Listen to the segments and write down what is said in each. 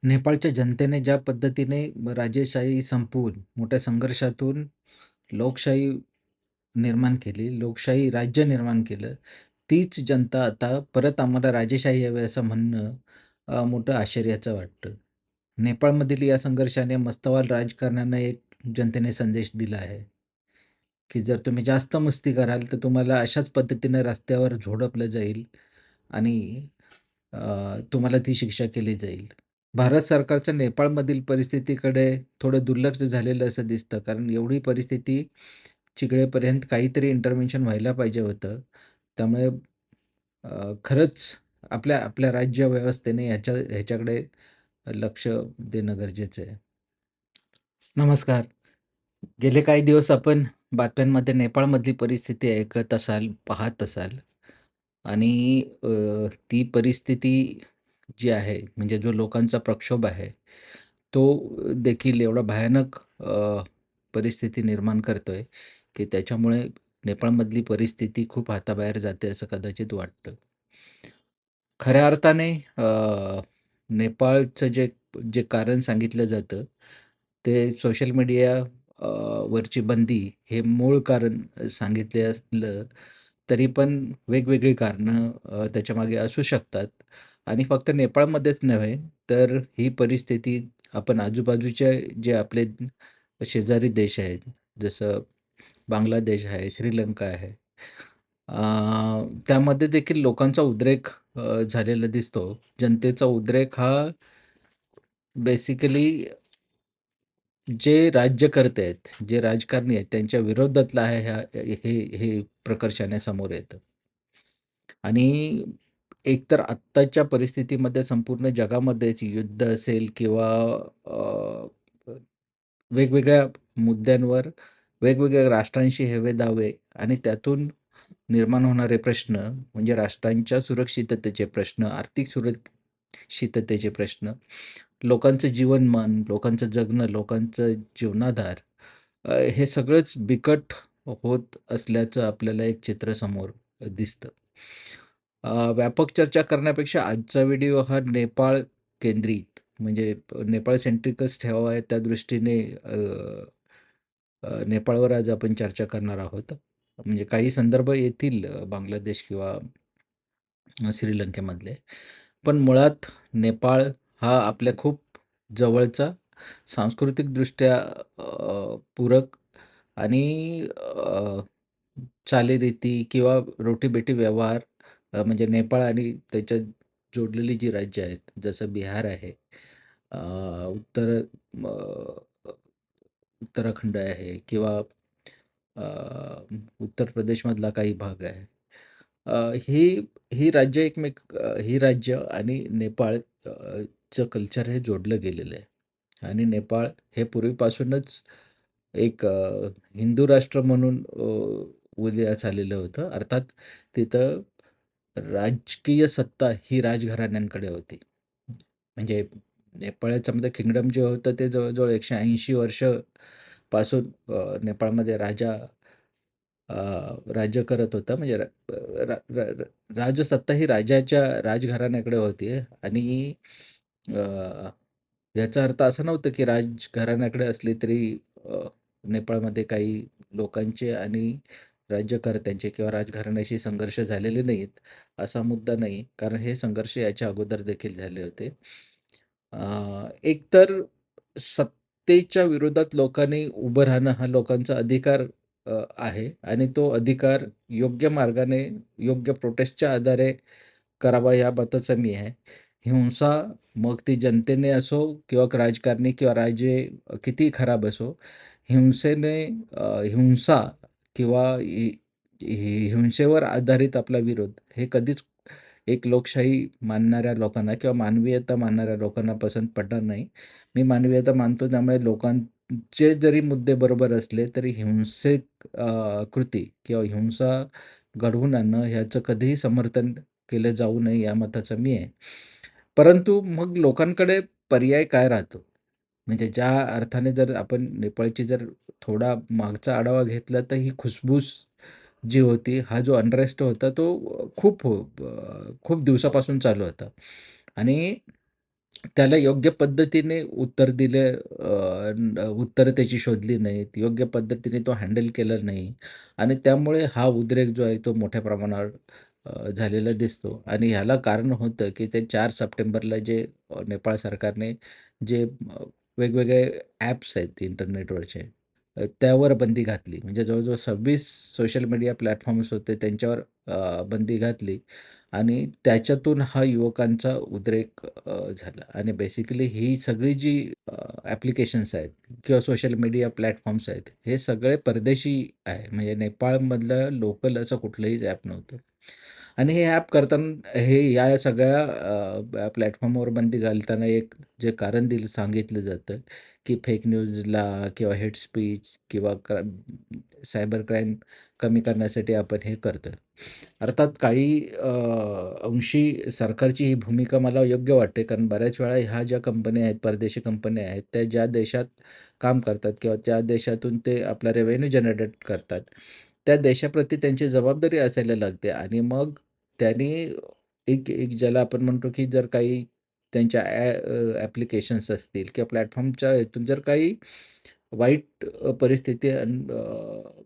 नेपाळच्या जनतेने ज्या पद्धतीने राजेशाही संपवून मोठ्या संघर्षातून लोकशाही निर्माण केली, लोकशाही राज्य निर्माण केलं, तीच जनता आता परत आम्हाला राजेशाही हवी असं म्हणणं मोठं आश्चर्याचं वाटतं. नेपाळमधील या संघर्षाने मस्तवाल राजकारण्यांना एक जनतेने संदेश दिला आहे, की जर तुम्ही जास्त मस्ती कराल, तर तुम्हाला अशाच पद्धतीने रस्त्यावर झोडपलं जाईल आणि तुम्हाला ती शिक्षा केली जाईल. भारत सरकारचं नेपाळमधील परिस्थितीकडे थोडं दुर्लक्ष झालेलं असं दिसतं. कारण एवढी परिस्थिती चिघळेपर्यंत काहीतरी इंटरव्हेन्शन व्हायला पाहिजे होतं. त्यामुळे खरंच आपल्या आपल्या राज्य व्यवस्थेने ह्याच्याकडे लक्ष देणं गरजेचं आहे. नमस्कार. गेले काही दिवस आपण बातम्यांमध्ये नेपाळमधली परिस्थिती ऐकत असाल, पाहत असाल आणि ती परिस्थिती जी आहे, म्हणजे जो लोकांचा प्रक्षोभ आहे, तो देखील एवढा भयानक परिस्थिती निर्माण करतोय, की त्याच्यामुळे नेपाळमधली परिस्थिती खूप हाताबाहेर जाते असं कदाचित वाटतं. खऱ्या अर्थाने नेपाळचं जे जे कारण सांगितलं जातं, ते सोशल मीडिया वरची बंदी हे मूळ कारण सांगितले असलं, तरी पण वेगवेगळी कारणं त्याच्यामागे असू शकतात आणि फक्त नेपाळमध्येच नव्हे, तर ही परिस्थिती आपण आजूबाजूचे जे आपले शेजारी देश आहेत, जसं बांगलादेश आहे, श्रीलंका आहे. त्यामध्ये देखील लोकांचा उद्रेक झालेला दिसतो. जनतेचा उद्रेक हा बेसिकली जे राज्यकर्ते आहेत, जे राजकारणी आहेत, त्यांच्या विरोधातला आहे हे प्रकर्षाने समोर येतं. आणि एकतर आत्ताच्या परिस्थितीमध्ये संपूर्ण जगामध्येच युद्ध असेल किंवा अ, वेगवेगळ्या मुद्द्यांवर वेगवेगळ्या राष्ट्रांशी हेवे-दावे आणि त्यातून निर्माण होणारे प्रश्न म्हणजे राष्ट्रांच्या सुरक्षिततेचे प्रश्न, आर्थिक सुरक्षिततेचे प्रश्न, लोकांचं जीवनमान, लोकांचं जगणं, लोकांचं जीवनाधार हे सगळंच बिकट होत असल्याचं आपल्याला एक चित्र समोर दिसतं. व्यापक चर्चा करण्यापेक्षा आजचा व्हिडिओ हा नेपाळ केंद्रित म्हणजे नेपाळ सेंट्रिकच ठेवावा त्या दृष्टीने नेपाळवर आज आपण चर्चा करणार आहोत. म्हणजे काही संदर्भ येतील बांगलादेश किंवा श्रीलंकेमधले. पण मुळात नेपाळ हा आपल्या खूप जवळचा सांस्कृतिकदृष्ट्या पूरक आणि चालीरीती किंवा रोटीबेटी व्यवहार म्हणजे नेपाळ आणि त्याच्यात जोडलेली जी राज्य आहेत, जसं बिहार आहे, अ, उत्तर अ, उत्तराखंड आहे किंवा अ, उत्तर प्रदेशमधला काही भाग आहे. ही ही राज्य ही राज्य आणि नेपाळ चं कल्चर हे जोडलं गेलेलं आहे आणि नेपाळ हे पूर्वीपासूनच एक हिंदू राष्ट्र म्हणून उदयास आलेलं होतं. अर्थात तिथं राजकीय सत्ता ही राजघराण्यांकडे होती. म्हणजे नेपाळच्यामध्ये किंगडम जे होतं ते जवळ-जवळ 180 वर्ष पासून नेपाळमध्ये अ, राज्य करत होता. म्हणजे रा रा रा रा राजसत्ता ही राजाच्या राजघराण्याकडे होती आणि अ, याचा अर्थ असा नव्हता की राजघराण्याकडे असली तरी नेपाळमध्ये काही लोकांचे आणि राज्यकर्त्यांचे किंवा राजघराण्याशी संघर्ष झालेले नाहीत, असा मुद्दा नाही. कारण हे संघर्ष याच्या अगोदर देखील झाले होते. एकतर सत्तेच्या विरोधात लोकांनी उभं राहणं हा लोकांचा अधिकार आहे आणि तो अधिकार योग्य मार्गाने, योग्य प्रोटेस्टच्या आधारे करावा या मताचा मी आहे. हिंसा मग ती जनतेने असो किंवा राजकारणी किंवा राजे कितीही खराब असो, हिंसेने हिंसा किंवा हिंसेवर आधारित आपला विरोध हे कधीच एक लोकशाही मानणाऱ्या लोकांना किंवा मानवीयता मानणाऱ्या लोकांना पसंत पडणार नाही. मी मानवीयता मानतो त्यामुळे लोकांचे जरी मुद्दे बरोबर असले तरी हिंसेक कृती किंवा हिंसा घडवून आणणं ह्याचं कधीही समर्थन केलं जाऊ नये या मताचा मी आहे. परंतु मग लोकांकडे पर्याय काय राहतो? म्हणजे ज्या अर्थाने जर आपण नेपाळची जर थोडा मागचा आढावा घेतला तर ही खुसबूस जी होती, हा जो अनरेस्ट होता तो खूप दिवसापासून चालू होता आणि त्याला योग्य पद्धतीने उत्तर दिलं उत्तरं त्याची शोधली नाहीत. योग्य पद्धतीने तो हँडल केला नाही आणि त्यामुळे हा उद्रेक जो आहे तो मोठ्या प्रमाणावर झालेला दिसतो आणि ह्याला कारण होतं, की ते 4 सप्टेंबरला जे नेपाळ सरकारने जे वेगवेगळे ॲप्स आहेत इंटरनेटवरचे त्यावर बंदी घातली. म्हणजे जवळ-जवळ 26 सोशल मीडिया प्लॅटफॉर्म्स होते त्यांच्यावर बंदी घातली आणि त्याच्यातून हा युवकांचा उद्रेक झाला आणि बेसिकली ही सगळी जी ॲप्लिकेशन्स आहेत किंवा सोशल मीडिया प्लॅटफॉर्म्स आहेत, हे सगळे परदेशी आहे. म्हणजे नेपाळमधलं लोकल असं कुठलंहीच ॲप नव्हतं. आणि हे ॲप करताना हे या सगळ्या प्लॅटफॉर्मवर बंदी घालताना एक जे कारण सांगितलं जातं, की फेक न्यूजला किंवा हेट स्पीच किंवा सायबर क्राईम कमी करण्यासाठी आपण हे करतोय. अर्थात काही अंशी सरकारची ही भूमिका मला योग्य वाटते. कारण बऱ्याच वेळा ह्या ज्या कंपन्या आहेत, परदेशी कंपन्या आहेत, त्या ज्या देशात काम करतात किंवा ज्या देशातून ते आपला रेव्हेन्यू जनरेट करतात, त्या देशाप्रती त्यांची जबाबदारी असायला लागते आणि मग त्यांनी एक एक ज्याला आपण म्हणतो, की जर काही त्यांच्या ॲप्लिकेशन्स असतील किंवा प्लॅटफॉर्मच्या ह्यातून जर काही वाईट परिस्थिती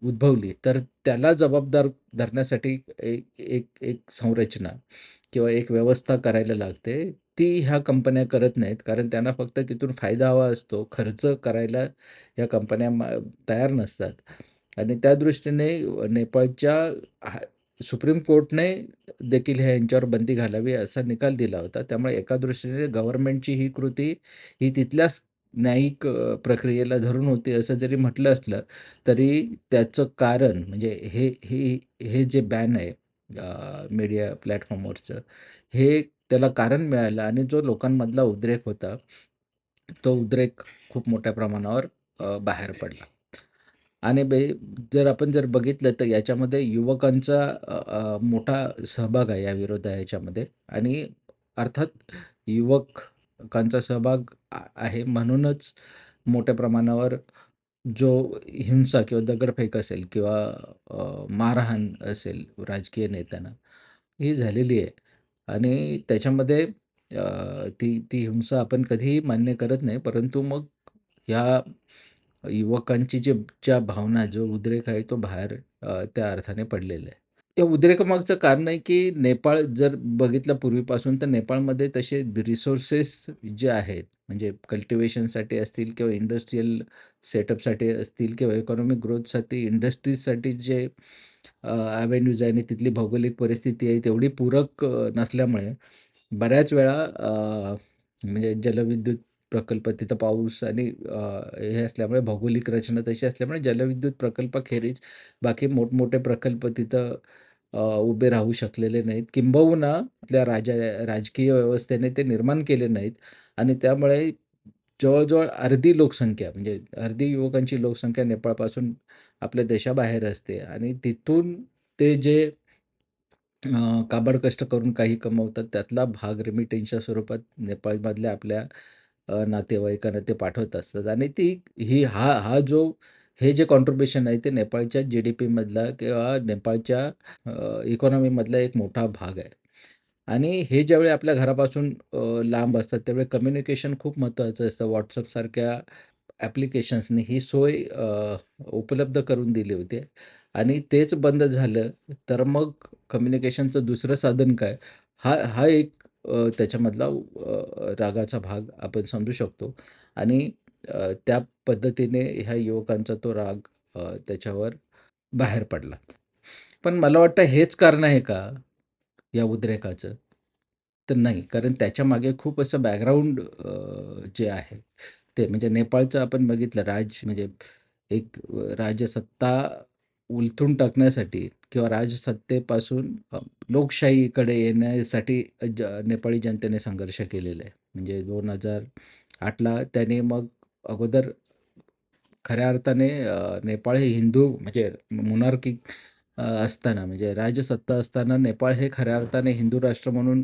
उद्भवली, तर त्याला जबाबदार धरण्यासाठी एक एक एक संरचना किंवा एक व्यवस्था करायला लागते. ती ह्या कंपन्या करत नाहीत. कारण त्यांना फक्त तिथून फायदा हवा असतो. खर्च करायला ह्या कंपन्या तयार नसतात. आणि त्या दृष्टीने नेपाळच्या हा सुप्रीम कोर्टने देखील यांच्यावर बंदी घालावी असा निकाल दिला होता. त्यामुळे एका दृष्टीने गव्हर्नमेंटची ही कृती ही तिथल्याच न्यायिक प्रक्रियेला धरून होती असं जरी म्हटलं असलं, तरी त्याचं कारण म्हणजे हे जे बॅन आहे मीडिया प्लॅटफॉर्मवरचं, हे त्याला कारण मिळालं आणि जो लोकांमधला उद्रेक होता, तो उद्रेक खूप मोठ्या प्रमाणावर बाहेर पडला. आणि जर आपण बघितलं तर याच्यामध्ये युवकांचा मोठा सहभाग आहे या याच्यामध्ये आणि अर्थात युवकांचा सहभाग आहे म्हणूनच मोठ्या प्रमाणावर जो हिंसा किंवा दगडफेक असेल किंवा मारहाण असेल राजकीय नेत्यांना, ही झालेली आहे आणि त्याच्यामध्ये ती हिंसा आपण कधीही मान्य करत नाही. परंतु मग ह्या युवकांची ज्या भावना, जो उद्रेक आहे तो बाहेर त्या अर्थाने पडलेला आहे. या उद्रेकामागचं कारण आहे, की नेपाळ जर बघितलं पूर्वीपासून तर नेपाळमध्ये तसे रिसोर्सेस जे आहेत, म्हणजे कल्टिव्हेशनसाठी असतील किंवा इंडस्ट्रियल सेटअपसाठी असतील किंवा इकॉनॉमिक ग्रोथसाठी इंडस्ट्रीजसाठी जे अव्हेन्यूज आहे आणि तिथली भौगोलिक परिस्थिती आहे तेवढी पूरक नसल्यामुळे बऱ्याच वेळा म्हणजे जलविद्युत प्रकल्प तिथं पाऊस आणि हे असल्यामुळे भौगोलिक रचना तशी असल्यामुळे जलविद्युत प्रकल्पाखेरीज बाकी मोठमोठे प्रकल्प तिथं उभे राहू शकलेले नाहीत. किंबहुना आपल्या राजकीय व्यवस्थेने ते निर्माण केले नाहीत आणि त्यामुळे जवळ-जवळ अर्धी लोकसंख्या म्हणजे अर्धी युवकांची लोकसंख्या नेपाळपासून आपल्या देशाबाहेर असते आणि तिथून ते जे काबाड कष्ट करून काही कमवतात त्यातला भाग रेमिटेन्सच्या स्वरूपात नेपाळमधल्या आपल्या नातेवाईकांना ते पाठवत असतात आणि हे जे कॉन्ट्रिब्युशन आहे ते नेपाळच्या जी-डी-पीमधला किंवा नेपाळच्या इकॉनॉमीमधला एक मोठा भाग आहे. आणि हे ज्यावेळी आपल्या घरापासून लांब असतात त्यावेळी कम्युनिकेशन खूप महत्त्वाचं असतं. WhatsAppसारख्या ॲप्लिकेशन्सनी ही सोय उपलब्ध करून दिली होती आणि तेच बंद झालं, तर मग कम्युनिकेशनचं दुसरं साधन काय? हा एक त्याच्यामधला रागाचा भाग आपण समजू शकतो आणि त्या पद्धतीने ह्या युवकांचा तो राग त्याच्यावर बाहेर पडला. पण मला वाटतं हेच कारण आहे का या उद्रेकाचं? तर नाही. कारण त्याच्यामागे खूप असं बॅकग्राऊंड जे आहे ते म्हणजे नेपाळचं आपण बघितलं म्हणजे एक राजसत्ता उलथून टाकण्यासाठी किंवा राजसत्तेपासून लोकशाहीकडे येण्यासाठी नेपाळी जनतेने संघर्ष केलेला आहे. म्हणजे 2008ला त्याने मग अगोदर खऱ्या अर्थाने नेपाळ हे हिंदू म्हणजे मोनार्की असताना म्हणजे राजसत्ता असताना नेपाळ हे खऱ्या अर्थाने हिंदू राष्ट्र म्हणून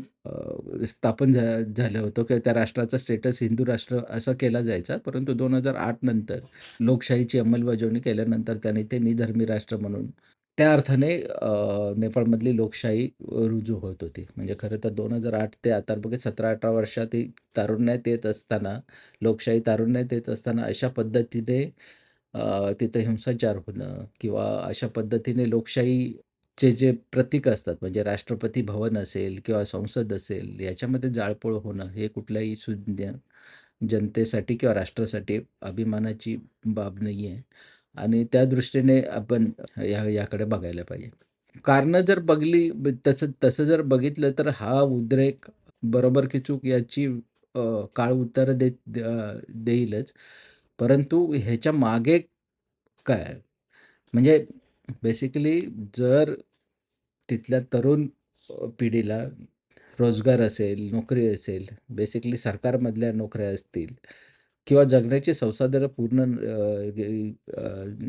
स्थापन झालं होतं किंवा त्या राष्ट्राचा स्टेटस हिंदू राष्ट्र असा केला जायचा. परंतु 2008 नंतर लोकशाहीची अंमलबजावणी केल्यानंतर त्याने ते निधर्मी राष्ट्र म्हणून त्या अर्थाने नेपाळमधली लोकशाही रुजू होत होती. म्हणजे खरं तर 2008 ते आता बघा 17-18 वर्षात ही तारुण्यात येत असताना, लोकशाही तारुण्यात येत असताना अशा पद्धतीने तिथं हिंसाचार होणं किंवा अशा पद्धतीने लोकशाहीचे जे प्रतीक असतात, म्हणजे राष्ट्रपती भवन असेल किंवा संसद असेल, याच्यामध्ये जाळपोळ होणं हे कुठल्याही सुज्ञ जनतेसाठी किंवा राष्ट्रासाठी अभिमानाची बाब नाही आहे आणि त्या दृष्टीने आपण याकडे बघायला पाहिजे. कारणं जर तसं तसं जर बघितलं तर हा उद्रेक बरोबर की चूक याची काळ उत्तरं देईलच. परंतु ह्याच्या मागे काय आहे? म्हणजे बेसिकली जर तिथल्या तरुण पिढीला रोजगार असेल, नोकरी असेल, बेसिकली सरकारमधल्या नोकऱ्या असतील किंवा जगण्याची संसाधनं पूर्ण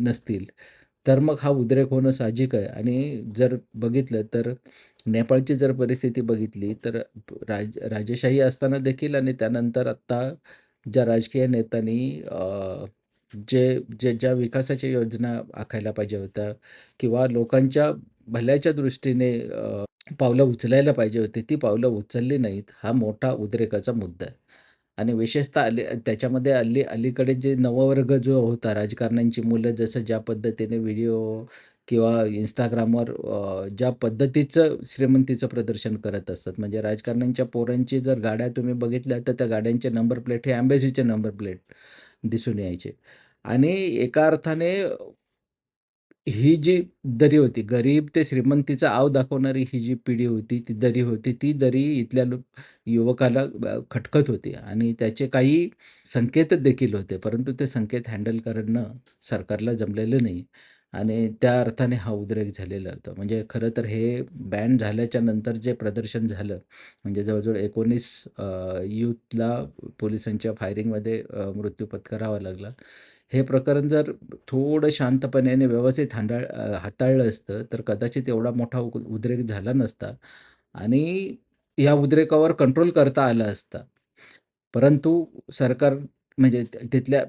नसतील, तर मग हा उद्रेक होणं साहजिक आहे आणि जर बघितलं तर नेपाळची जर परिस्थिती बघितली तर राजेशाही असताना देखील आणि त्यानंतर आत्ता ज्या राजकीय नेत्यांनी ज्या विकासाच्या योजना आखायला पाहिजे होत्या किंवा लोकांच्या भल्याच्या दृष्टीने पावलं उचलायला पाहिजे होती, ती पावलं उचलली नाहीत. हा मोठा उद्रेकाचा मुद्दा आहे. आणि विशेषतः त्याच्यामध्ये अलीकडे जे नववर्ग जो होता, राजकारण्यांची मुलं जसं ज्या पद्धतीने व्हिडिओ किंवा Instagramवर ज्या पद्धतीचं श्रीमंतीचं प्रदर्शन करत असतात. म्हणजे राजकारण्यांच्या पोरांची जर गाड्या तुम्ही बघितल्या, तर त्या गाड्यांचे नंबर प्लेट हे एम्बॅसीचे नंबर प्लेट दिसून यायचे. आणि एका अर्थाने ही जी दरी होती, गरीब ते श्रीमंतीचा आव दाखवणारी ही जी पिढी होती, ती दरी होती. ती दरी इथल्या युवकाला खटकत होती आणि त्याचे काही संकेत देखील होते. परंतु ते संकेत हँडल करणं सरकारला जमलेलं नाही आणि त्या अर्थाने हा उद्रेक झालेला होता. म्हणजे खरं तर हे बॅन झाल्याच्या नंतर जे प्रदर्शन झालं, म्हणजे जवळ-जवळ 19 यूथला पोलिसांच्या फायरिंगमध्ये मृत्यू पत्करावा लागला. हे प्रकरण जर थोडं शांतपणे आणि व्यवस्थित हाताळलं असतं, तर कदाचित एवढा मोठा उद्रेक झाला नसता आणि या उद्रेकावर कंट्रोल करता आला असता. परंतु सरकार म्हणजे तिथल्या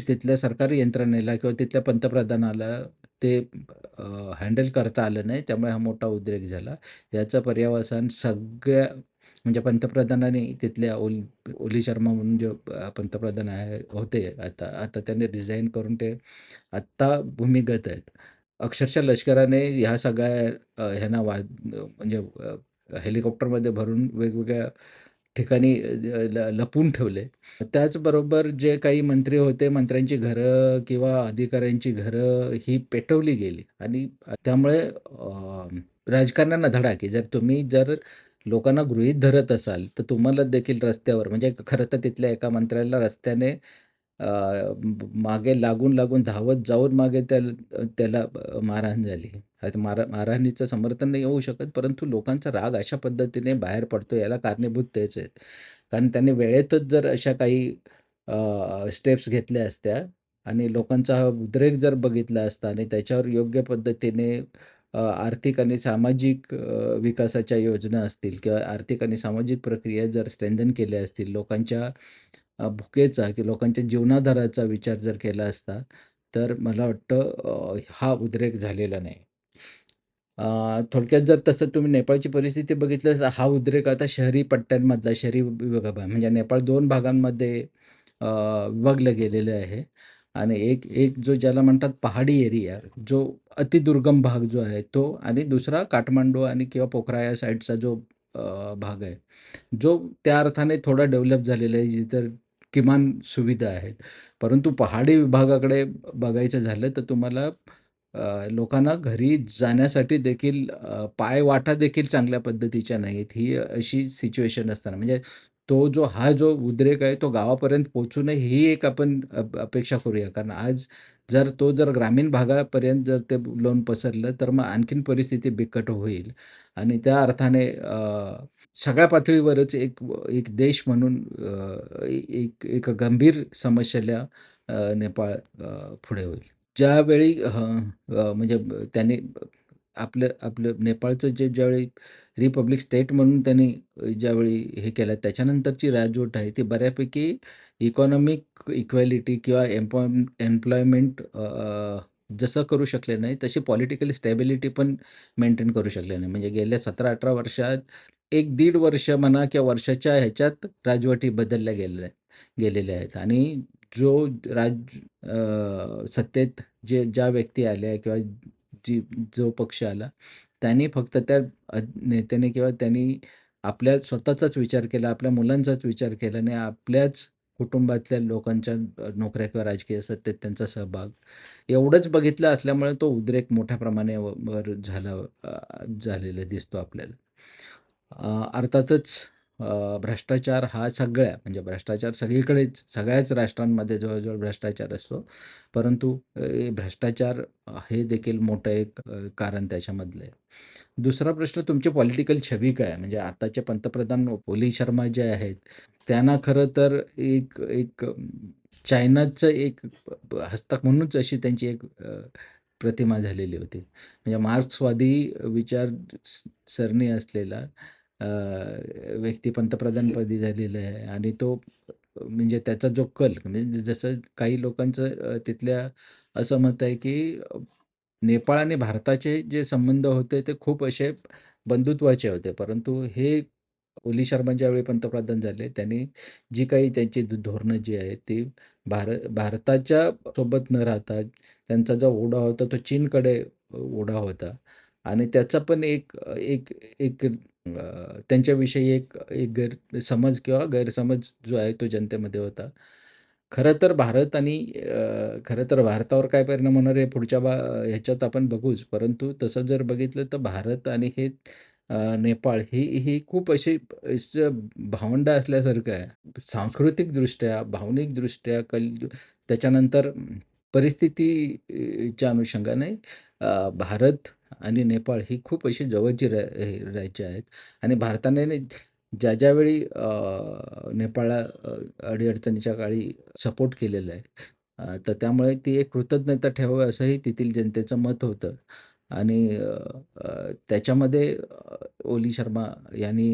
तिथल्या सरकारी यंत्रणेला किंवा तिथल्या पंतप्रधानाला ते हँडल करता आलं नाही. त्यामुळे हा मोठा उद्रेक झाला. याचं पर्यवसान सगळ्या म्हणजे पंतप्रधानांनी तिथल्या ओली शर्मा म्हणून जे पंतप्रधान होते आता आता त्यांनी रिझाइन करून ते आत्ता भूमिगत आहेत. अक्षरशः लष्कराने ह्या सगळ्या ह्यांना म्हणजे हेलिकॉप्टरमध्ये भरून वेगवेगळ्या ठिकाणी लपवून ठेवले. त्याचबरोबर जे काही मंत्री होते, मंत्र्यांची घरं किंवा अधिकाऱ्यांची घरं ही पेटवली गेली आणि त्यामुळे राजकारण्यांना धडा, की जर लोकांना गृहीत धरत असाल, तर तुम्हाला देखील रस्त्यावर म्हणजे खरं तर तिथल्या एका मंत्र्याला रस्त्याने अ, मागे लागून धावत जाऊन मागे त्याला मारहाण झाली. आता मारहाणीचं समर्थन नाही होऊ शकत, परंतु लोकांचा राग अशा पद्धतीने बाहेर पडतो याला कारणीभूत तेच आहेत. कारण त्यांनी वेळेतच जर अशा काही स्टेप्स घेतल्या असत्या आणि लोकांचा हा उद्रेक जर बघितला असता आणि त्याच्यावर योग्य पद्धतीने आर्थिक आणि सामाजिक विकासाच्या योजना असतील किंवा आर्थिक आणि सामाजिक प्रक्रिया जर स्ट्रेंथन केल्या असतील, लोकांच्या भुकेचा की लोकांच्या जीवनाधाराचा विचार जर केला असता, तर मला वाटतं हा उद्रेक झालेला नाही. थोडक्यात जर तसं तुम्ही नेपाळची परिस्थिती बघितलं तर हा उद्रेक आता शहरी पट्ट्यांमधला शहरी विभाग म्हणजे नेपाळ 2 भागांमध्ये विभागलं गेलेलं आहे आणि एक एक जो ज्याला म्हणतात पहाडी एरिया, जो अतिदुर्गम भाग जो आहे तो आणि दुसरा काठमांडू आणि किंवा पोखरा या साईडचा जो भाग आहे, जो त्या अर्थाने थोडा डेव्हलप झालेला आहे, जिथं किमान सुविधा आहेत. परंतु पहाडी विभागाकडे बघायचं झालं तर तुम्हाला लोकांना घरी जाण्यासाठी देखील पायवाटा देखील चांगल्या पद्धतीच्या नाहीत. ही अशी सिच्युएशन असताना म्हणजे हा जो उद्रेक आहे तो गावापर्यंत पोहोचू नये ही एक आपण अपेक्षा करूया. कारण आज जर ग्रामीण भागापर्यंत जर ते लोन पसरलं तर मग आणखीन परिस्थिती बिकट होईल आणि त्या अर्थाने सगळ्या पातळीवरच एक देश म्हणून एक गंभीर समस्येला नेपाळ पुढे होईल. ज्यावेळी म्हणजे त्यांनी आपलं आपलं नेपाळचं ज्यावेळी रिपब्लिक स्टेट म्हणून त्यांनी ज्यावेळी हे केलं त्याच्यानंतरची राजवट आहे ती बऱ्यापैकी इकॉनॉमिक इक्वॅलिटी किंवा एम्प्लॉयमेंट जसं करू शकले नाही, तशी पॉलिटिकल स्टॅबिलिटी पण मेंटेन करू शकले नाही. म्हणजे गेल्या 17-18 वर्षात 1-1.5 वर्ष म्हणा किंवा वर्षाच्या ह्याच्यात राजवटी बदलल्या गेलेल्या आहेत आणि जो सत्तेत ज्या व्यक्ती आल्या किंवा जी जो पक्ष आला, त्यांनी फक्त त्या नेत्याने किंवा त्यांनी आपल्या स्वतःचाच विचार केला, आपल्या मुलांचाच विचार केला आणि आपल्याच कुटुंबातल्या लोकांच्या नोकऱ्या किंवा राजकीय सत्तेत त्यांचा सहभाग एवढंच बघितलं असल्यामुळे तो उद्रेक मोठ्या प्रमाणावर झालेला दिसतो आपल्याला. अर्थातच भ्रष्टाचार हा भ्रष्टाचार सगळीकडेच सगळ्याच राष्ट्रांमध्ये जवळ-जवळ भ्रष्टाचार असतो. परंतु भ्रष्टाचार हे देखील मोठं एक कारण त्याच्यामधलं आहे. दुसरा प्रश्न तुमची पॉलिटिकल छबी काय आहे? म्हणजे आताचे पंतप्रधान ओली शर्मा जे आहेत, त्यांना खरं तर एक एक चायनाचं एक हस्तक म्हणूनच अशी त्यांची एक प्रतिमा झालेली होती. म्हणजे मार्क्सवादी विचार सरणी असलेला अ, व्यक्ती पंतप्रधानपदी झालेला आहे आणि तो म्हणजे त्याचा जो कल म्हणजे जसं काही लोकांचं तिथल्या असं मत आहे, की नेपाळ आणि भारताचे जे संबंध होते ते खूप असे बंधुत्वाचे होते. परंतु हे ओली शर्मा ज्यावेळी पंतप्रधान झाले, त्यांनी जी काही त्यांची धोरणं जी आहेत, ती भारताच्या सोबत न राहता त्यांचा जो ओढा होता, तो चीनकडे ओढा होता आणि त्याचा पण एक एक त्यांच्याविषयी एक गैरसमज किंवा गैरसमज जो आहे, तो जनतेमध्ये होता. खरं तर खरं तर भारतावर काय परिणाम होणार आहे पुढच्या ह्याच्यात आपण बघूच. परंतु तसं जर बघितलं तर भारत आणि हे नेपाळ ही खूप अशी भावंडं असल्यासारखं आहे. सांस्कृतिकदृष्ट्या, भावनिकदृष्ट्या त्याच्यानंतर परिस्थितीच्या अनुषंगाने भारत आणि नेपाळ ही खूप अशी जवळची हे राज्य आहेत आणि भारताने ज्यावेळी नेपाळला अडी-अडचणीच्या काळी सपोर्ट केलेला आहे. तर त्यामुळे ती एक कृतज्ञता ठेवावी असंही तेथील जनतेचं मत होतं आणि अ, अ, त्याच्यामध्ये ओली शर्मा यांनी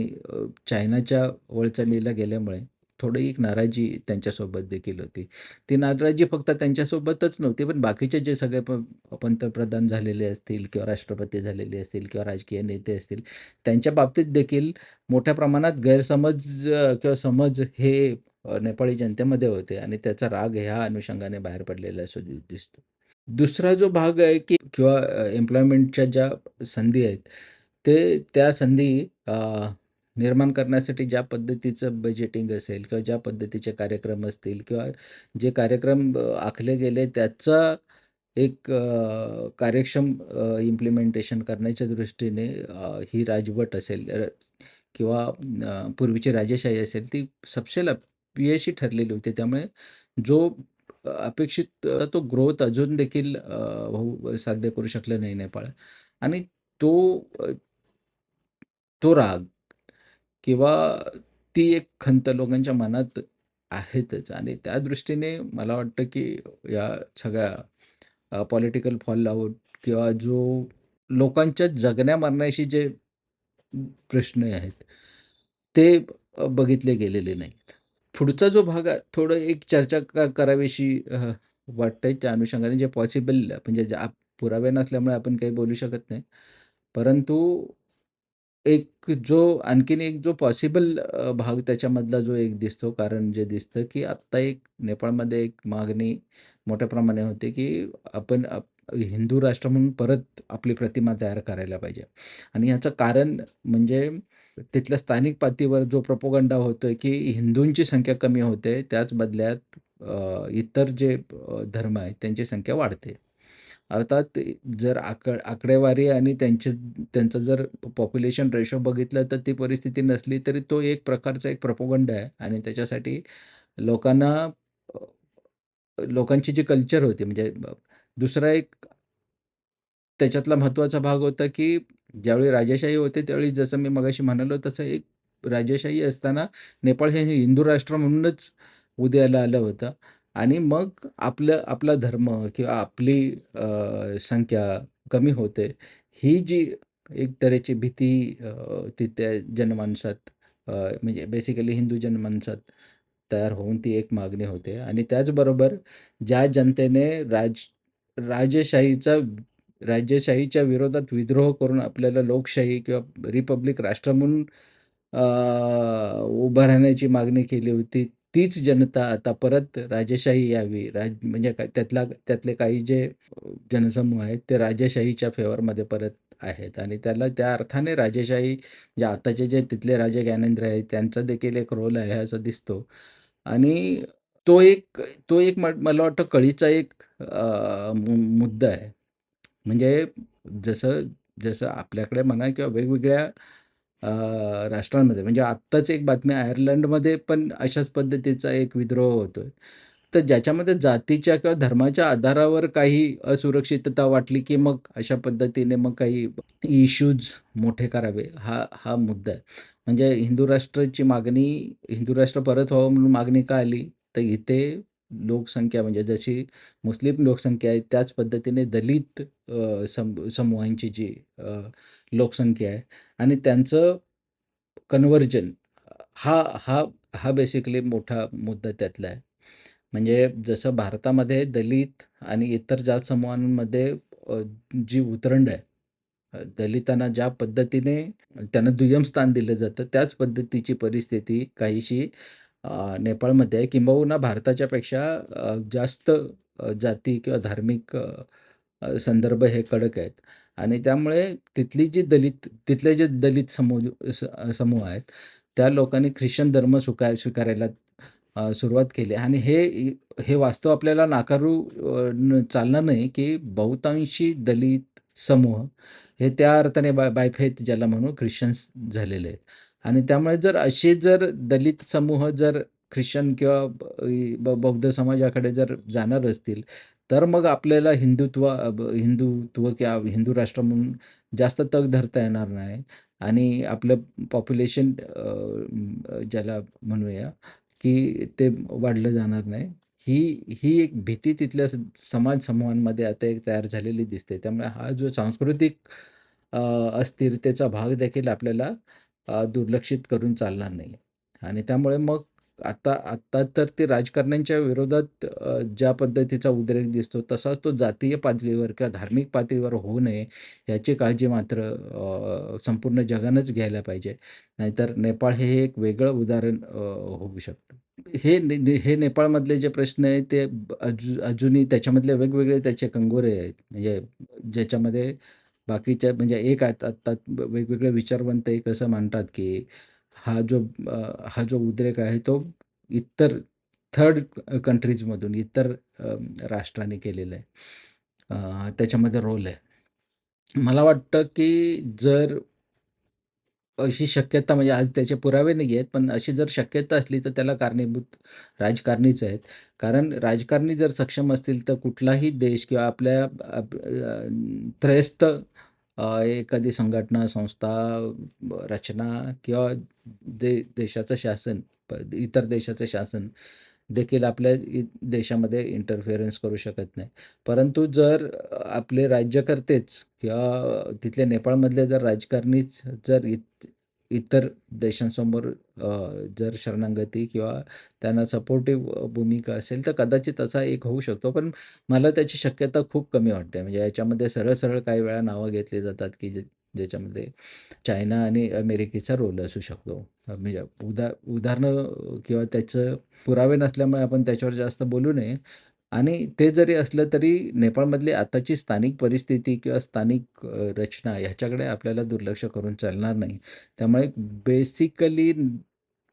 चायनाच्या वळचणीला गेल्यामुळे थोडी एक नाराजी त्यांच्यासोबत देखील होती. ती नाराजी फक्त त्यांच्यासोबतच नव्हती, पण बाकीचे जे सगळे पंतप्रधान झालेले असतील किंवा राष्ट्रपती झालेले असतील किंवा राजकीय नेते असतील, त्यांच्या बाबतीत देखील मोठ्या प्रमाणात गैरसमज किंवा समज हे नेपाळी जनतेमध्ये होते आणि त्याचा राग ह्या अनुषंगाने बाहेर पडलेला असं दिसतो. दुसरा जो भाग आहे, की किंवा एम्प्लॉयमेंटच्या ज्या संधी आहेत, त्या संधी निर्माण करण्यासाठी ज्या पद्धतीचं बजेटिंग असेल किंवा ज्या पद्धतीचे कार्यक्रम असतील किंवा जे कार्यक्रम आखले गेले त्याचा एक कार्यक्षम इम्प्लिमेंटेशन करण्याच्या दृष्टीने ही राजवट असेल किंवा पूर्वीची राजेशाही असेल, ती सपशेल अपयशी ठरलेली होती. त्यामुळे जो अपेक्षित तो ग्रोथ अजून देखील साध्य करू शकलं नाही नेपाळ आणि तो अ, तो राग किंवा ती एक खंत लोकांच्या मनात आहेतच आणि त्या दृष्टीने मला वाटतं, की या सगळ्या पॉलिटिकल फॉलआउट किंवा जो लोकांच्या जगण्या-मरण्याशी जे प्रश्न आहेत, ते बघितले गेलेले नाहीत. पुढचा जो भाग आहे, थोडं एक चर्चा करावीशी वाटतंय त्या अनुषंगाने जे पॉसिबल म्हणजे पुरावे नसल्यामुळे आपण काही बोलू शकत नाही. परंतु आणखीन एक जो पॉसिबल भाग त्याच्यामधला जो एक दिसतो, कारण जे दिसतं, की आत्ता एक नेपाळमध्ये एक मागणी मोठ्या प्रमाणे होते, की आपण हिंदू राष्ट्र म्हणून परत आपली प्रतिमा तयार करायला पाहिजे. आणि ह्याचं कारण म्हणजे तिथल्या स्थानिक पातळीवर जो प्रोपगंडा होतोय, की हिंदूंची संख्या कमी होते, त्याच बदल्यात इतर जे धर्म आहेत त्यांची संख्या वाढते. अर्थात जर आकडेवारी आणि त्यांचं जर पॉप्युलेशन रेशो बघितलं तर ती परिस्थिती नसली तरी तो एक प्रकारचा एक प्रोपगंडा आहे आणि त्याच्यासाठी लोकांना लोकांची जी कल्चर होती म्हणजे दुसरा एक त्याच्यातला महत्त्वाचा भाग होता, की ज्यावेळी राजेशाही होते त्यावेळी जसं मी मगाशी म्हणालो तसं एक राजेशाही असताना नेपाळ हे हिंदू राष्ट्र म्हणूनच उदयाला आलं होतं आणि मग आपला धर्म किंवा आपली संख्या कमी होते. ही जी एक तऱ्हेची भीती तिथल्या जनमानसात म्हणजे बेसिकली हिंदू जनमानसात तयार होऊन ती एक मागणी होते आणि त्याचबरोबर ज्या जनतेने राजेशाहीचा राजेशाहीच्या विरोधात विद्रोह करून आपल्याला लोकशाही किंवा रिपब्लिक राष्ट्र म्हणून अ, उभं राहण्याची मागणी केली होती. तीच जनता आता परत राजेशाही यावी, म्हणजे काय त्यातले काही जे जनसमूह आहेत, ते राजेशाहीच्या फेवरमध्ये परत आहेत आणि त्या अर्थाने राजेशाही म्हणजे आताचे जे तिथले राजे ज्ञानेंद्र आहेत, त्यांचा देखील एक रोल आहे असं दिसतो आणि तो एक तो एक मला वाटतं कळीचा एक मुद्दा आहे. म्हणजे जसं जसं आपल्याकडे म्हणा किंवा वेगवेगळ्या राष्ट्रांमध्ये म्हणजे आत्ताच एक बातमी आयर्लंडमध्ये पण अशाच पद्धतीचा एक विद्रोह होतोय. तर ज्याच्यामध्ये जातीच्या किंवा धर्माच्या आधारावर काही असुरक्षितता वाटली, की मग अशा पद्धतीने मग काही इश्यूज मोठे करावे हा हा मुद्दा आहे. म्हणजे हिंदू राष्ट्र परत व्हावं म्हणून मागणी का आली? तर इथे लोकसंख्या म्हणजे जशी मुस्लिम लोकसंख्या आहे त्याच पद्धतीने दलित समूहांची जी लोकसंख्या आहे आणि त्यांचं कन्व्हर्जन हा हा हा बेसिकली मोठा मुद्दा त्यातला आहे. म्हणजे जसं भारतामध्ये दलित आणि इतर जात समूहांमध्ये अ, जी उतरंड आहे, दलितांना ज्या पद्धतीने त्यांना दुय्यम स्थान दिलं जातं, त्याच पद्धतीची परिस्थिती काहीशी नेपाळमध्ये आहे. किंबहुना भारताच्या पेक्षा जास्त जाती किंवा धार्मिक संदर्भ हे कडक आहेत आणि त्यामुळे तिथले जे दलित समूह आहेत, त्या लोकांनी ख्रिश्चन धर्म स्वीकारायला सुरुवात केली आणि हे वास्तव आपल्याला चालणार नाही, की बहुतांशी दलित समूह हे त्या अर्थाने बायफेथ ज्याला म्हणू ख्रिश्चन्स झालेले आहेत आणि त्यामुळे जर दलित समूह जर ख्रिश्चन किंवा बौद्ध समाजाकडे जर जाणार असतील, तर मग आपल्याला हिंदुत्व किंवा हिंदू राष्ट्र म्हणून जास्त तग धरता येणार नाही आणि आपलं पॉप्युलेशन ज्याला म्हणूया, की ते वाढलं जाणार नाही. ही एक भीती तिथल्या समाज समूहांमध्ये आता एक तयार झालेली दिसते. त्यामुळे हा जो सांस्कृतिक अ, अस्थिरतेचा भाग देखील आपल्याला दुर्लक्षित करून चालणार नाही. आणि त्यामुळे मग आत्ता तर ते राजकारण्यांच्या विरोधात ज्या पद्धतीचा उद्रेक दिसतो, तसाच तो जातीय पातळीवर किंवा धार्मिक पातळीवर होऊ नये, याची काळजी मात्र संपूर्ण जगानंच घ्यायला पाहिजे. नाहीतर नेपाळ हे एक वेगळं उदाहरण होऊ शकतं. हे नेपाळमधले जे प्रश्न आहेत ते अजूनही त्याच्यामधले वेगवेगळे त्याचे कंगोरे आहेत. म्हणजे ज्याच्यामध्ये बाकीच्या म्हणजे एक आत्ता वेगवेगळे विचारवंत एक असं मानतात, की हा जो उद्रेक आहे तो इतर थर्ड कंट्रीजमधून इतर राष्ट्रांनी केलेला आहे. त्याच्यामध्ये रोल आहे. मला वाटतं, की जर अशी शक्यता म्हणजे आज त्याचे पुरावे नाही आहेत, पण अशी जर शक्यता असली तर त्याला कारणीभूत राजकारणीच आहेत. कारण राजकारणी जर सक्षम असतील तर कुठलाही देश किंवा आपल्या त्रयस्थ एखादी संघटना, संस्था, रचना किंवा देशाचं शासन, इतर देशाचं शासन देखील आपल्या देशामध्ये इंटरफिअरन्स करू शकत नाही. परंतु जर आपले राज्यकर्तेच किंवा तिथल्या नेपाळमधले जर राजकारणीच जर इतर देशांसमोर जर शरणागती किंवा त्यांना सपोर्टिव्ह भूमिका असेल, तर कदाचित असा एक होऊ शकतो. पण मला त्याची शक्यता खूप कमी वाटते. म्हणजे याच्यामध्ये सरळ-सरळ काही वेळा नावं घेतली जातात, की ज्याच्यामध्ये चायना आणि अमेरिकेचा रोल असू शकतो. म्हणजे उदाहरणं किंवा त्याचं पुरावे नसल्यामुळे आपण त्याच्यावर जास्त बोलू नये. आणि ते जरी असलं तरी नेपाळमधली आताची स्थानिक परिस्थिती किंवा स्थानिक रचना ह्याच्याकडे आपल्याला दुर्लक्ष करून चालणार नाही. त्यामुळे बेसिकली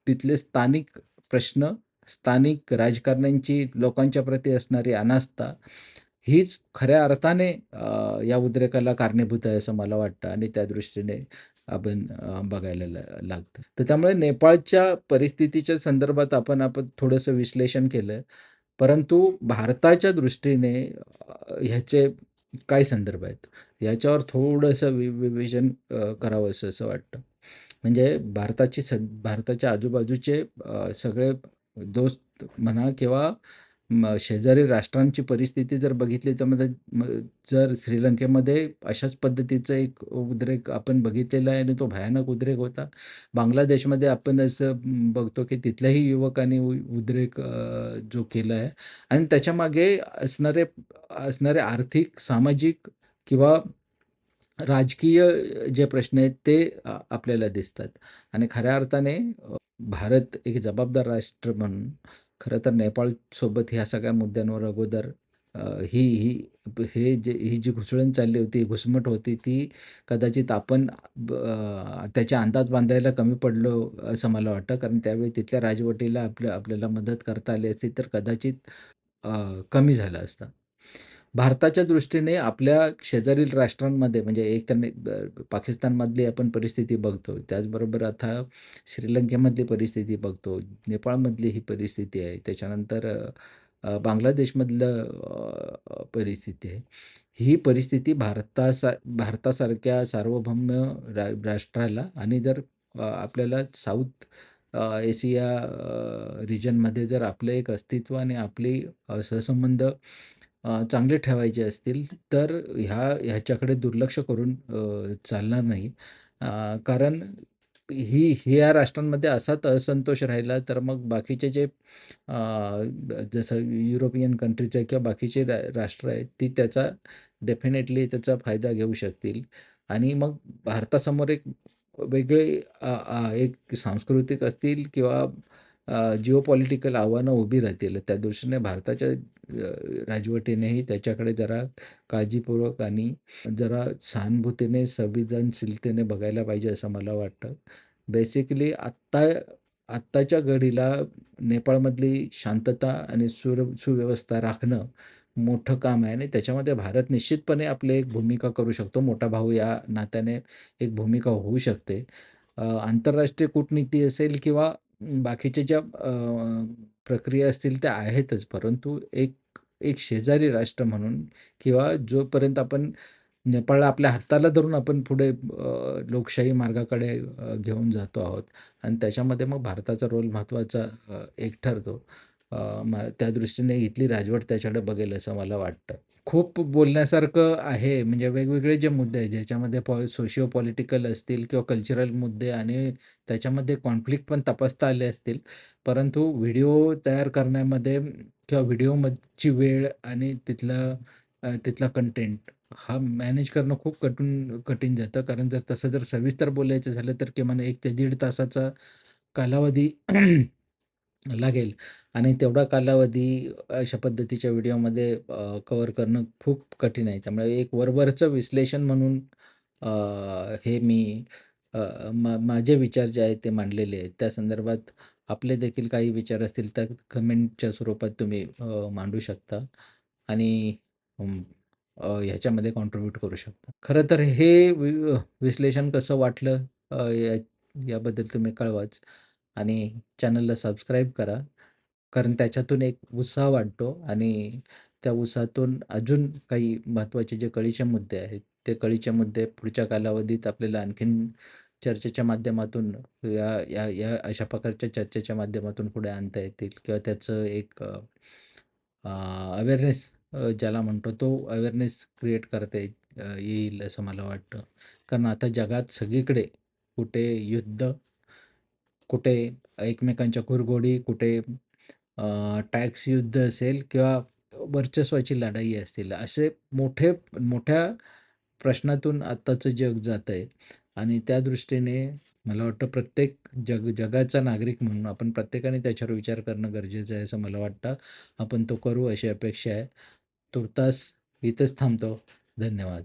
तिथले स्थानिक प्रश्न, स्थानिक राजकारण्यांची लोकांच्या प्रती असणारी अनास्था हीच खऱ्या अर्थाने या उद्रेकाला कारणीभूत आहे असं मला वाटतं आणि त्या दृष्टीने आपण बघायला लागतं. तर त्यामुळे नेपाळच्या परिस्थितीच्या संदर्भात आपण थोडंसं विश्लेषण केलं. परंतु भारताच्या दृष्टीने ह्याचे काय संदर्भ आहेत? याच्यावर थोडंसं विवेचन करावंसं असं वाटतं. म्हणजे भारताच्या आजूबाजूचे सगळे दोस्त म्हणा किंवा शेजारी राष्ट्रांची परिस्थिती जर बघितली तर जर श्रीलंकेमध्ये अशाच पद्धतीचं एक उद्रेक आपण बघितलेला आहे आणि तो भयानक उद्रेक होता. बांगलादेशमध्ये आपण असं बघतो की तिथल्याही युवकांनी उद्रेक जो केला आहे आणि त्याच्यामागे असणारे आर्थिक, सामाजिक किंवा राजकीय जे प्रश्न आहेत ते आपल्याला दिसतात आणि खऱ्या अर्थाने भारत एक जबाबदार राष्ट्र म्हणून खरं तर नेपाळसोबत ह्या सगळ्या मुद्द्यांवर अगोदर अ, ही ही ही जी घुसळण चालली होती, घुसमट होती, ती कदाचित आपण त्याचा अंदाज बांधायला कमी पडलो असं मला वाटतं. कारण त्यावेळी तिथल्या राजवटीला आपल्याला मदत करता आली असती तर कदाचित अ, कमी झालं असतं. भारताच्या दृष्टीने आपल्या शेजारील राष्ट्रांमध्ये म्हणजे एक तर पाकिस्तानमधली आपण परिस्थिती बघतो. त्याचबरोबर आता श्रीलंकेमधली परिस्थिती बघतो. नेपाळमधली ही परिस्थिती आहे. त्याच्यानंतर बांगलादेशमधलं परिस्थिती आहे. ही परिस्थिती भारतासारख्या सार्वभौम राष्ट्राला आणि जर आपल्याला साऊथ एशिया रिजनमध्ये जर आपलं एक अस्तित्व आणि आपली सहसंबंध चांगले ठेवायचे असतील, तर ह्याच्याकडे दुर्लक्ष करून चालणार नाही. कारण ह्या राष्ट्रांमध्ये असाच असंतोष राहिला, तर मग बाकीचे जे जसं युरोपियन कंट्रीज आहे किंवा बाकीचे राष्ट्र आहेत, ती डेफिनेटली त्याचा फायदा घेऊ शकतील आणि मग भारतासमोर एक वेगळे एक सांस्कृतिक असतील किंवा जिओपॉलिटिकल आव्हानं उभी राहतील. त्या दृष्टीने भारताच्या राजवटीनेही त्याच्याकडे जरा काळजीपूर्वक आणि जरा सहानुभूतीने, संवेदनशीलतेने बघायला पाहिजे असं मला वाटतं. बेसिकली आत्ताच्या घडीला नेपाळमधली शांतता आणि सुव्यवस्था राखणं मोठं काम आहे आणि त्याच्यामध्ये भारत निश्चितपणे आपली एक भूमिका करू शकतो. मोठा भाऊ या नात्याने एक भूमिका होऊ शकते. आंतरराष्ट्रीय कूटनीती असेल किंवा बाकीच्या ज्या प्रक्रिया असतील त्या आहेतच. परंतु एक एक शेजारी राष्ट्र म्हणून किंवा जोपर्यंत आपण नेपाळला आपल्या हाताला धरून आपण पुढे लोकशाही मार्गाकडे घेऊन जातो आहोत आणि त्याच्यामध्ये मग भारताचा रोल महत्त्वाचा एक ठरतो. त्या दृष्टीने इथली राजवट त्याच्याकडे बघेल असं मला वाटतं. खूप बोलण्यासारखं आहे. म्हणजे वेगवेगळे जे मुद्दे आहेत, ज्याच्यामध्ये सोशिओ पॉलिटिकल असतील किंवा कल्चरल मुद्दे आणि त्याच्यामध्ये कॉन्फ्लिक्ट पण तपासता आले असतील. परंतु व्हिडिओ तयार करण्यामध्ये किंवा व्हिडिओची वेळ आणि तिथला कंटेंट हा मॅनेज करणं खूप कठीण जातं. कारण जर सविस्तर बोलायचं झालं, तर किमान 1 ते दीड तासाचा कालावधी लागेल आणि तेवढा कालावधी अशा पद्धतीच्या व्हिडिओमध्ये कव्हर करणं खूप कठीण आहे. त्यामुळे एक वरवरचं विश्लेषण म्हणून अ, हे मी माझे विचार जे आहेत ते मांडलेले आहेत. त्या संदर्भात आपले देखील काही विचार असतील तर कमेंटच्या स्वरूपात तुम्ही मांडू शकता आणि ह्याच्यामध्ये कॉन्ट्रिब्यूट करू शकता. खरं तर हे विश्लेषण कसं वाटलं याबद्दल तुम्ही कळवाच आणि चॅनलला सबस्क्राईब करा. कारण त्याच्यातून एक उत्साह वाटतो आणि त्या उत्साहातून अजून काही महत्त्वाचे जे कळीचे मुद्दे आहेत, ते कळीचे मुद्दे पुढच्या कालावधीत आपल्याला आणखीन चर्चेच्या माध्यमातून या अशा प्रकारच्या चर्चेच्या माध्यमातून पुढे आणता येतील किंवा त्याचं एक अवेअरनेस ज्याला म्हणतो तो अवेअरनेस क्रिएट करता येईल असं मला वाटतं. कारण आता जगात सगळीकडे कुठे युद्ध, कुठे एकमेकांच्या कुरघोडी, कुठे टॅक्स युद्ध असेल किंवा वर्चस्वाची लढाई असतील. असे मोठ्या प्रश्नातून आत्ताचं जग जातंय आणि त्या दृष्टीने मला वाटतं प्रत्येक जगाचा नागरिक म्हणून आपण प्रत्येकाने त्याच्यावर विचार करणं गरजेचं आहे असं मला वाटतं. आपण तो करू अशी अपेक्षा आहे. तूर्तास इथेच थांबतो. धन्यवाद.